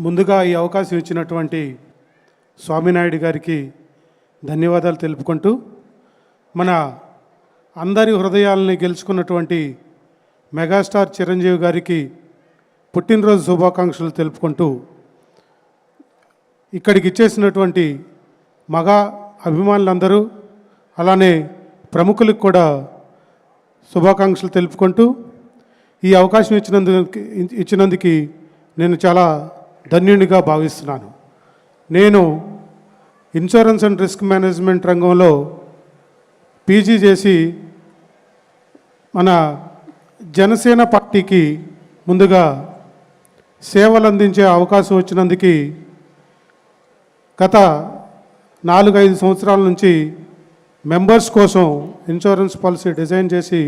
ముందుగా ఈ అవకాశం ఇచ్చినటువంటి స్వామినాయుడు గారికి ధన్యవాదాలు తెలుపుకుంటూ, మన అందరి హృదయాలని గెలుచుకున్నటువంటి మెగాస్టార్ చిరంజీవి గారికి పుట్టినరోజు శుభాకాంక్షలు తెలుపుకుంటూ, ఇక్కడికి ఇచ్చేసినటువంటి మగా అభిమానులందరూ అలానే ప్రముఖులకు కూడా శుభాకాంక్షలు తెలుపుకుంటూ, ఈ అవకాశం ఇచ్చినందుకు నేను చాలా ధన్యునిగా భావిస్తున్నాను. నేను ఇన్సూరెన్స్ అండ్ రిస్క్ మేనేజ్మెంట్ రంగంలో పీజీ చేసి మన జనసేన పార్టీకి ముందుగా సేవలు అందించే అవకాశం వచ్చినందుకు గత 4-5 సంవత్సరాల నుంచి మెంబర్స్ కోసం ఇన్సూరెన్స్ పాలసీ డిజైన్ చేసి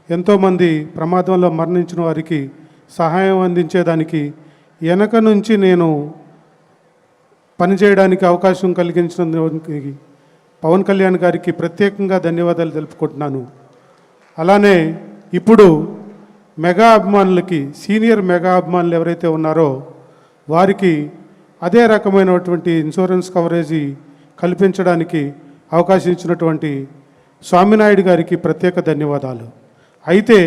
ఎంతోమంది ప్రమాదంలో మరణించిన వారికి సహాయం అందించేదానికి వెనక నుంచి నేను పనిచేయడానికి అవకాశం కలిగించినందుకు పవన్ కళ్యాణ్ గారికి ప్రత్యేకంగా ధన్యవాదాలు తెలుపుకుంటున్నాను. అలానే ఇప్పుడు మెగా అభిమానులకి, సీనియర్ మెగా అభిమానులు ఎవరైతే ఉన్నారో వారికి అదే రకమైనటువంటి ఇన్సూరెన్స్ కవరేజీ కల్పించడానికి అవకాశం ఇచ్చినటువంటి స్వామినాయుడు గారికి ప్రత్యేక ధన్యవాదాలు. అయితే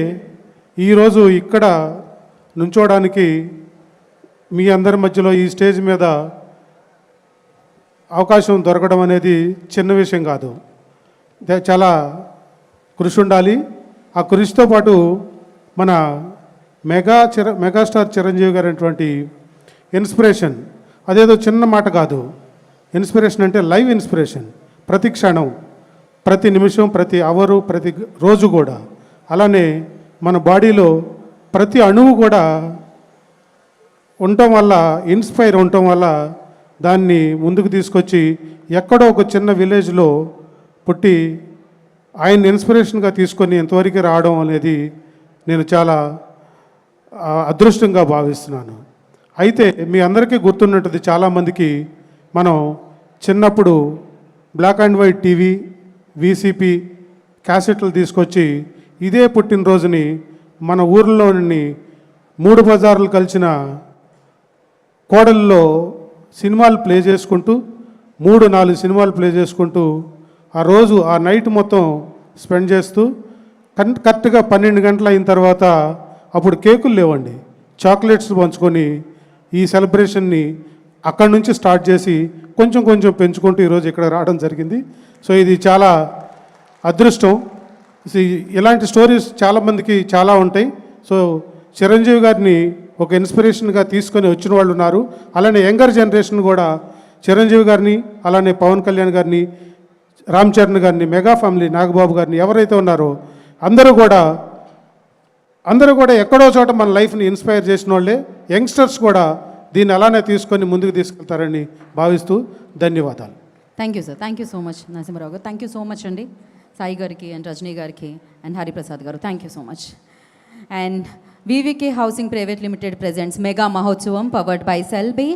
ఈరోజు ఇక్కడ నుంచోడానికి మీ అందరి మధ్యలో ఈ స్టేజ్ మీద అవకాశం దొరకడం అనేది చిన్న విషయం కాదు. చాలా కృషి ఉండాలి. ఆ కృషితో పాటు మన మెగాస్టార్ చిరంజీవి గారు అనేటువంటి ఇన్స్పిరేషన్ అదేదో చిన్న మాట కాదు. ఇన్స్పిరేషన్ అంటే లైవ్ ఇన్స్పిరేషన్. ప్రతి క్షణం, ప్రతి నిమిషం, ప్రతి అవరు, ప్రతి రోజు కూడా. అలానే మన బాడీలో ప్రతి అణువు కూడా ఉండటం వల్ల, ఇన్స్పైర్ ఉండటం వల్ల దాన్ని ముందుకు తీసుకొచ్చి ఎక్కడో ఒక చిన్న విలేజ్లో పుట్టి ఆయన ఇన్స్పిరేషన్గా తీసుకొని ఎంతవరకు రావడం అనేది నేను చాలా అదృష్టంగా భావిస్తున్నాను. అయితే మీ అందరికీ గుర్తున్నట్టు చాలామందికి మనం చిన్నప్పుడు black and white TV, VCP క్యాసెట్లు తీసుకొచ్చి ఇదే పుట్టినరోజుని మన ఊర్లోని 3 బజార్లు కలిసిన కోడల్లో సినిమాలు ప్లే చేసుకుంటూ 3-4 సినిమాలు ప్లే చేసుకుంటూ ఆ రోజు ఆ నైట్ మొత్తం స్పెండ్ చేస్తూ కరెక్ట్గా 12 గంటలు అయిన తర్వాత అప్పుడు కేకులు లేవండి, చాక్లెట్స్ పంచుకొని ఈ సెలబ్రేషన్ని అక్కడి నుంచి స్టార్ట్ చేసి కొంచెం కొంచెం పెంచుకుంటూ ఈరోజు ఇక్కడ రావడం జరిగింది. సో ఇది చాలా అదృష్టం. ఇలాంటి స్టోరీస్ చాలామందికి చాలా ఉంటాయి. సో చిరంజీవి గారిని ఒక ఇన్స్పిరేషన్గా తీసుకొని వచ్చిన వాళ్ళు ఉన్నారు. అలానే యంగర్ జనరేషన్ కూడా చిరంజీవి గారిని, అలానే పవన్ కళ్యాణ్ గారిని, రామ్ చరణ్ గారిని, మెగా ఫ్యామిలీ, నాగబాబు గారిని ఎవరైతే ఉన్నారో అందరూ కూడా ఎక్కడో చోట మన లైఫ్ని ఇన్స్పైర్ చేసిన వాళ్ళే. యంగ్స్టర్స్ కూడా దీన్ని అలానే తీసుకొని ముందుకు తీసుకెళ్తారని భావిస్తూ ధన్యవాదాలు. Thank you sir. Thank you so much Narasimharao గారు. థ్యాంక్ యూ సో మచ్ అండి సాయి గారికి అండ్ రజనీ గారికి అండ్ హరిప్రసాద్ గారు. Thank you so much. And VVK Housing Private Limited presents Mega Mahotsavam powered by Selby.